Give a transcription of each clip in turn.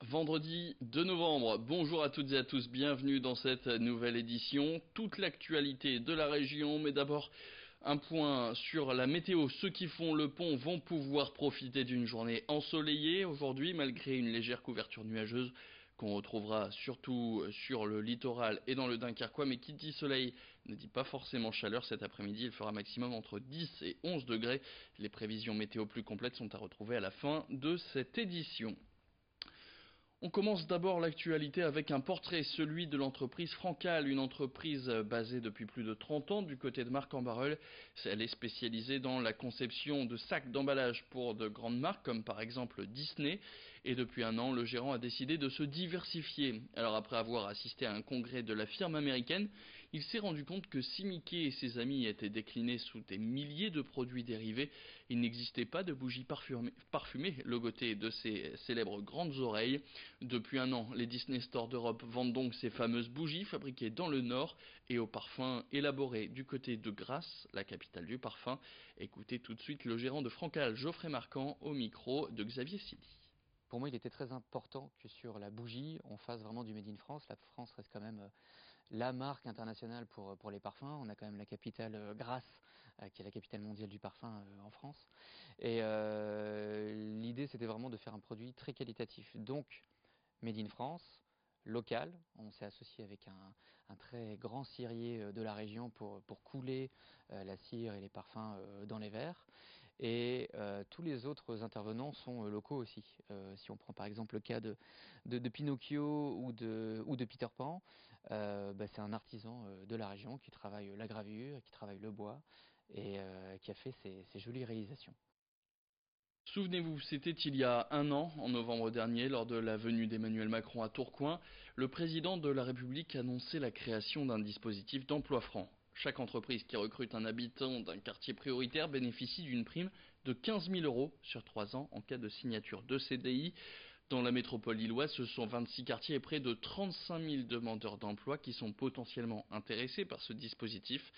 Vendredi 2 novembre, bonjour à toutes et à tous, bienvenue dans cette nouvelle édition. Toute l'actualité de la région, mais d'abord un point sur la météo. Ceux qui font le pont vont pouvoir profiter d'une journée ensoleillée aujourd'hui, malgré une légère couverture nuageuse qu'on retrouvera surtout sur le littoral et dans le Dunkerquois. Mais qui dit soleil ne dit pas forcément chaleur. Cet après-midi, il fera maximum entre 10 et 11 degrés. Les prévisions météo plus complètes sont à retrouver à la fin de cette édition. On commence d'abord l'actualité avec un portrait, celui de l'entreprise Francal, une entreprise basée depuis plus de 30 ans du côté de Marc-en-Barœul. Elle est spécialisée dans la conception de sacs d'emballage pour de grandes marques comme par exemple Disney. Et depuis un an, le gérant a décidé de se diversifier. Alors après avoir assisté à un congrès de la firme américaine, il s'est rendu compte que si Mickey et ses amis étaient déclinés sous des milliers de produits dérivés, il n'existait pas de bougies parfumées logotées de ces célèbres grandes oreilles. Depuis un an, les Disney Store d'Europe vendent donc ces fameuses bougies fabriquées dans le Nord et au parfum élaboré du côté de Grasse, la capitale du parfum. Écoutez tout de suite le gérant de Francal, Geoffrey Marquand, au micro de Xavier Sidi. Pour moi, il était très important que sur la bougie, on fasse vraiment du Made in France. La France reste quand même la marque internationale pour les parfums. On a quand même la capitale Grasse, qui est la capitale mondiale du parfum en France. Et l'idée, c'était vraiment de faire un produit très qualitatif. Donc, Made in France, local. On s'est associé avec un très grand cirier de la région pour couler la cire et les parfums dans les verres. Et tous les autres intervenants sont locaux aussi. Si on prend par exemple le cas de Pinocchio ou de Peter Pan, c'est un artisan de la région qui travaille la gravure, qui travaille le bois et qui a fait ces jolies réalisations. Souvenez-vous, c'était il y a un an, en novembre dernier, lors de la venue d'Emmanuel Macron à Tourcoing, le président de la République annonçait la création d'un dispositif d'emploi franc. Chaque entreprise qui recrute un habitant d'un quartier prioritaire bénéficie d'une prime de 15 000 euros sur 3 ans en cas de signature de CDI. Dans la métropole lilloise, ce sont 26 quartiers et près de 35 000 demandeurs d'emploi qui sont potentiellement intéressés par ce dispositif.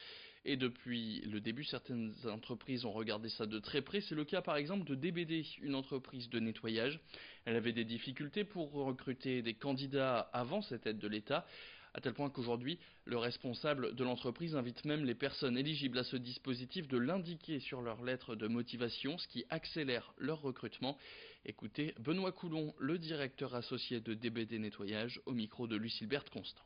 Et depuis le début, certaines entreprises ont regardé ça de très près. C'est le cas par exemple de DBD, une entreprise de nettoyage. Elle avait des difficultés pour recruter des candidats avant cette aide de l'État, à tel point qu'aujourd'hui, le responsable de l'entreprise invite même les personnes éligibles à ce dispositif de l'indiquer sur leur lettre de motivation, ce qui accélère leur recrutement. Écoutez Benoît Coulon, le directeur associé de DBD Nettoyage, au micro de Lucille-Berthe Constant.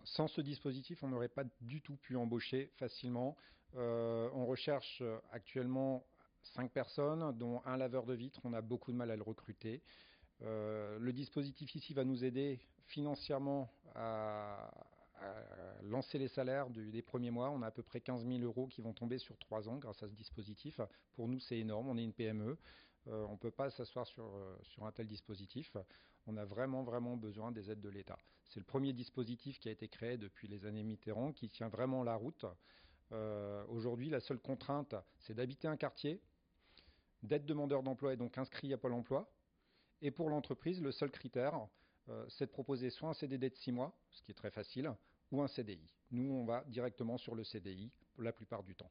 Sans ce dispositif, on n'aurait pas du tout pu embaucher facilement. On recherche actuellement 5 personnes, dont un laveur de vitres. On a beaucoup de mal à le recruter. Le dispositif ici va nous aider financièrement à lancer les salaires des premiers mois. On a à peu près 15 000 euros qui vont tomber sur 3 ans grâce à ce dispositif. Pour nous, c'est énorme. On est une PME. On ne peut pas s'asseoir sur un tel dispositif. On a vraiment besoin des aides de l'État. C'est le premier dispositif qui a été créé depuis les années Mitterrand, qui tient vraiment la route. Aujourd'hui, la seule contrainte, c'est d'habiter un quartier, d'être demandeur d'emploi et donc inscrit à Pôle emploi. Et pour l'entreprise, le seul critère, c'est de proposer soit un CDD de 6 mois, ce qui est très facile, ou un CDI. Nous, on va directement sur le CDI la plupart du temps.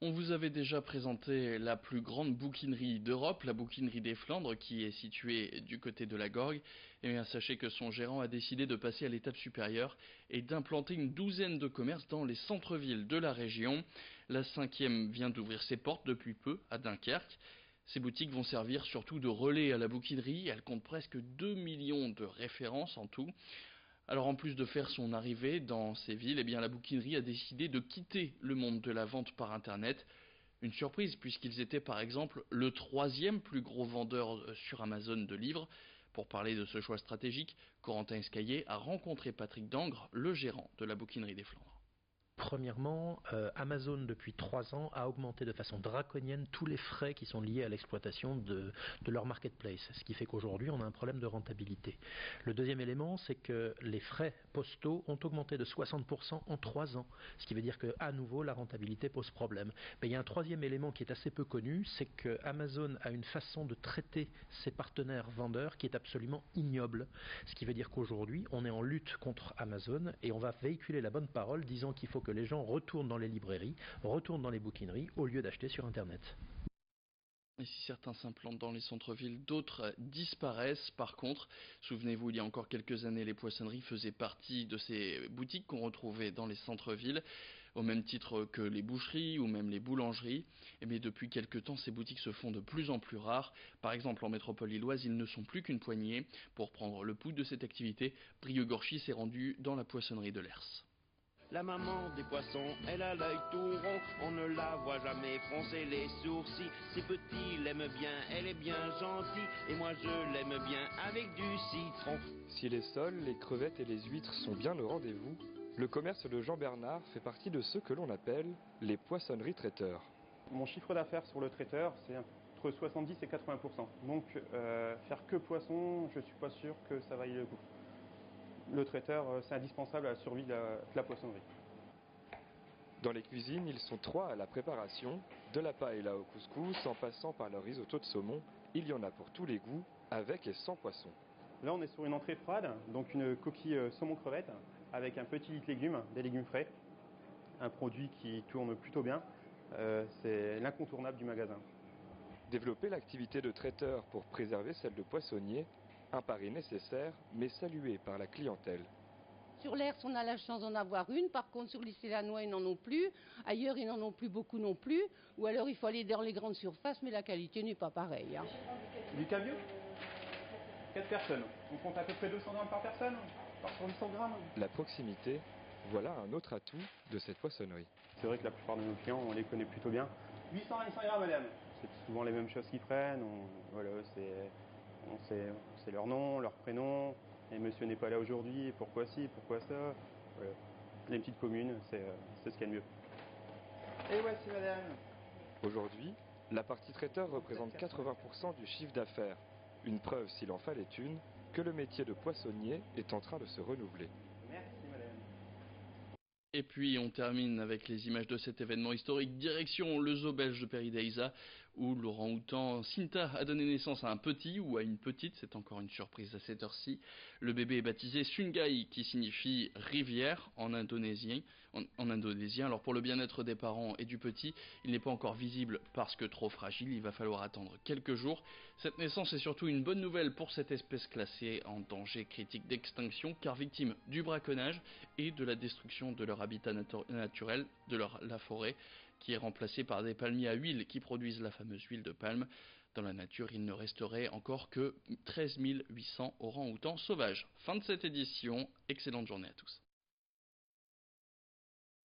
On vous avait déjà présenté la plus grande bouquinerie d'Europe, la bouquinerie des Flandres, qui est située du côté de la Gorgue. Et bien, sachez que son gérant a décidé de passer à l'étape supérieure et d'implanter une douzaine de commerces dans les centres-villes de la région. La 5e vient d'ouvrir ses portes depuis peu à Dunkerque. Ces boutiques vont servir surtout de relais à la bouquinerie. Elles comptent presque 2 millions de références en tout. Alors en plus de faire son arrivée dans ces villes, la bouquinerie a décidé de quitter le monde de la vente par internet. Une surprise puisqu'ils étaient par exemple le 3e plus gros vendeur sur Amazon de livres. Pour parler de ce choix stratégique, Corentin Escaillé a rencontré Patrick Dangre, le gérant de la bouquinerie des Flandres. Premièrement, Amazon depuis 3 ans a augmenté de façon draconienne tous les frais qui sont liés à l'exploitation de leur marketplace, ce qui fait qu'aujourd'hui on a un problème de rentabilité. Le deuxième élément, c'est que les frais postaux ont augmenté de 60% en 3 ans, ce qui veut dire qu'à nouveau la rentabilité pose problème. Mais il y a un troisième élément qui est assez peu connu, c'est que Amazon a une façon de traiter ses partenaires vendeurs qui est absolument ignoble, ce qui veut dire qu'aujourd'hui on est en lutte contre Amazon et on va véhiculer la bonne parole disant qu'il faut que les gens retournent dans les librairies, retournent dans les bouquineries au lieu d'acheter sur Internet. Et si certains s'implantent dans les centres-villes, d'autres disparaissent. Par contre, souvenez-vous, il y a encore quelques années, les poissonneries faisaient partie de ces boutiques qu'on retrouvait dans les centres-villes, au même titre que les boucheries ou même les boulangeries. Mais depuis quelques temps, ces boutiques se font de plus en plus rares. Par exemple, en métropole lilloise, ils ne sont plus qu'une poignée. Pour prendre le pouls de cette activité, Brieux-Gorchy s'est rendu dans la poissonnerie de l'Hers. La maman des poissons, elle a l'œil tout rond, on ne la voit jamais froncer les sourcils. Ces petits l'aiment bien, elle est bien gentille, et moi je l'aime bien avec du citron. Si les sols, les crevettes et les huîtres sont bien au rendez-vous, le commerce de Jean Bernard fait partie de ceux que l'on appelle les poissonneries traiteurs. Mon chiffre d'affaires sur le traiteur, c'est entre 70 et 80%. Donc faire que poisson, je ne suis pas sûr que ça vaille le coup. Le traiteur, c'est indispensable à la survie de la poissonnerie. Dans les cuisines, ils sont 3 à la préparation, de la paella au couscous, en passant par le risotto de saumon. Il y en a pour tous les goûts, avec et sans poisson. Là, on est sur une entrée froide, donc une coquille saumon-crevette, avec un petit lit de légumes, des légumes frais. Un produit qui tourne plutôt bien. C'est l'incontournable du magasin. Développer l'activité de traiteur pour préserver celle de poissonnier, un pari nécessaire, mais salué par la clientèle. Sur l'Hers, on a la chance d'en avoir une. Par contre, sur les Célanois, ils n'en ont plus. Ailleurs, ils n'en ont plus beaucoup non plus. Ou alors, il faut aller dans les grandes surfaces, mais la qualité n'est pas pareille. Hein. Du cabillaud 4 personnes. On compte à peu près 200 grammes par personne, par sur 800 grammes. La proximité, voilà un autre atout de cette poissonnerie. C'est vrai que la plupart de nos clients, on les connaît plutôt bien. 825 grammes, madame. C'est souvent les mêmes choses qu'ils prennent. Voilà, c'est leur nom, leur prénom. Et monsieur n'est pas là aujourd'hui, pourquoi ci, pourquoi ça. Voilà. Les petites communes, c'est ce qu'il y a de mieux. Et voici madame. Aujourd'hui, la partie traiteur représente 80% du chiffre d'affaires. Une preuve, s'il en fallait une, que le métier de poissonnier est en train de se renouveler. Merci madame. Et puis on termine avec les images de cet événement historique, direction le zoo belge de Paradise, où l'orang-outan Sinta a donné naissance à un petit ou à une petite, c'est encore une surprise à cette heure-ci. Le bébé est baptisé Sungai, qui signifie rivière en indonésien. Alors pour le bien-être des parents et du petit, il n'est pas encore visible parce que trop fragile, il va falloir attendre quelques jours. Cette naissance est surtout une bonne nouvelle pour cette espèce classée en danger critique d'extinction, car victime du braconnage et de la destruction de leur habitat naturel, la forêt, qui est remplacée par des palmiers à huile qui produisent la fameuse huile de palme. Dans la nature, il ne resterait encore que 13 800 orang-outans sauvages. Fin de cette édition, excellente journée à tous.